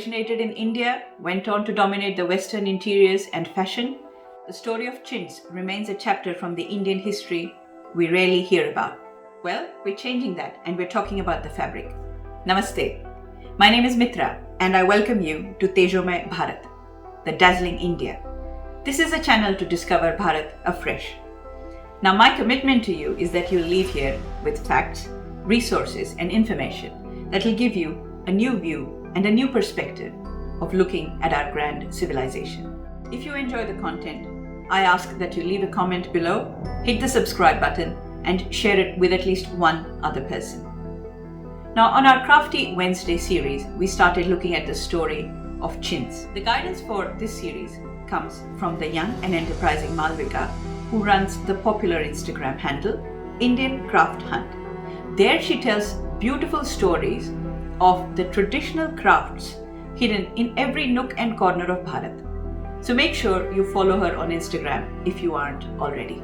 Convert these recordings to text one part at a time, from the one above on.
originated in India, went on to dominate the Western interiors and fashion, the story of Chintz remains a chapter from the Indian history we rarely hear about. Well, we're changing that and we're talking about the fabric. Namaste. My name is Mitra and I welcome you to Tejomay Bharat, the dazzling India. This is a channel to discover Bharat afresh. Now, my commitment to you is that you'll leave here with facts, resources, and information that will give you a new view and a new perspective of looking at our grand civilization. If you enjoy the content, I ask that you leave a comment below, hit the subscribe button, and share it with at least one other person. Now, on our Crafty Wednesday series, we started looking at the story of Chintz. The guidance for this series comes from the young and enterprising Malvika, who runs the popular Instagram handle, Indian Craft Hunt. There she tells beautiful stories of the traditional crafts hidden in every nook and corner of Bharat. So make sure you follow her on Instagram if you aren't already.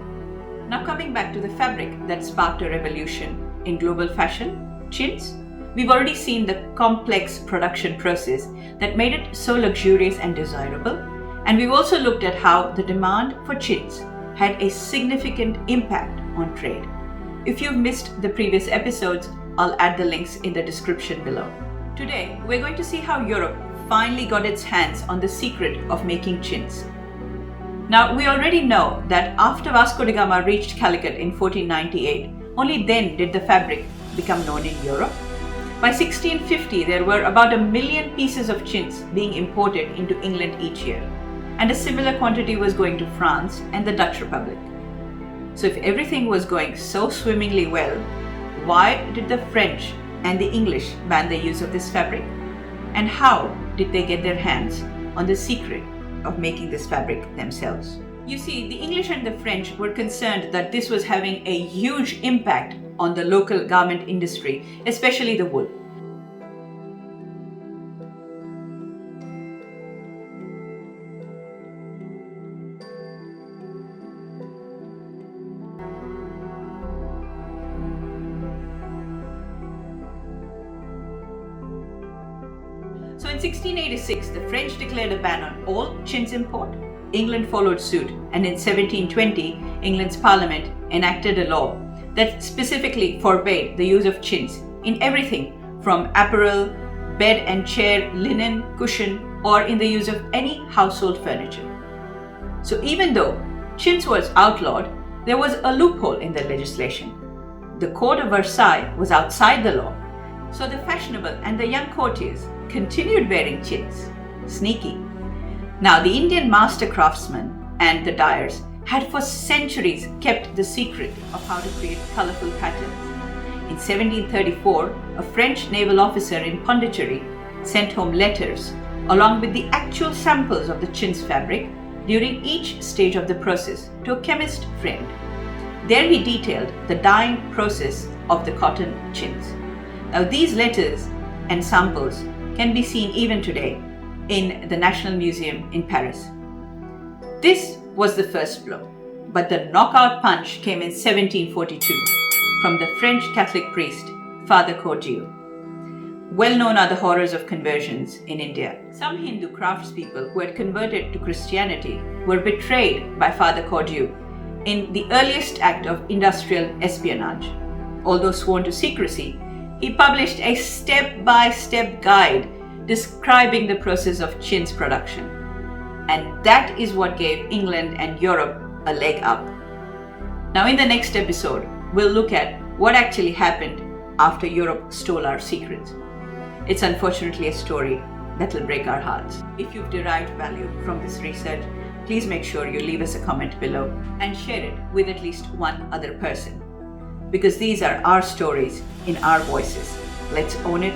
Now, coming back to the fabric that sparked a revolution in global fashion, Chintz, we've already seen the complex production process that made it so luxurious and desirable, and we've also looked at how the demand for Chintz had a significant impact on trade. If you've missed the previous episodes, I'll add the links in the description below. Today, we're going to see how Europe finally got its hands on the secret of making chintz. Now, we already know that after Vasco da Gama reached Calicut in 1498, only then did the fabric become known in Europe. By 1650, there were about 1 million pieces of chintz being imported into England each year, and a similar quantity was going to France and the Dutch Republic. So if everything was going so swimmingly well, why did the French and the English ban the use of this fabric? And how did they get their hands on the secret of making this fabric themselves? You see, the English and the French were concerned that this was having a huge impact on the local garment industry, especially the wool. So in 1686, the French declared a ban on all chintz import. England followed suit, and in 1720, England's Parliament enacted a law that specifically forbade the use of chintz in everything from apparel, bed and chair, linen, cushion, or in the use of any household furniture. So even though chintz was outlawed, there was a loophole in the legislation. The Code of Versailles was outside the law, so the fashionable and the young courtiers continued wearing chintz. Sneaky. Now, the Indian master craftsmen and the dyers had for centuries kept the secret of how to create colourful patterns. In 1734, a French naval officer in Pondicherry sent home letters along with the actual samples of the chintz fabric during each stage of the process to a chemist friend. There he detailed the dyeing process of the cotton chintz. Now, these letters and samples can be seen even today in the National Museum in Paris. This was the first blow, but the knockout punch came in 1742 from the French Catholic priest, Father Coeurdoux. Well known are the horrors of conversions in India. Some Hindu craftspeople who had converted to Christianity were betrayed by Father Coeurdoux in the earliest act of industrial espionage. Although sworn to secrecy, he published a step-by-step guide describing the process of chintz production. And that is what gave England and Europe a leg up. Now, in the next episode, we'll look at what actually happened after Europe stole our secrets. It's unfortunately a story that will break our hearts. If you've derived value from this research, please make sure you leave us a comment below and share it with at least one other person. Because these are our stories in our voices. Let's own it,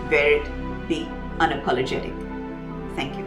wear it, be unapologetic. Thank you.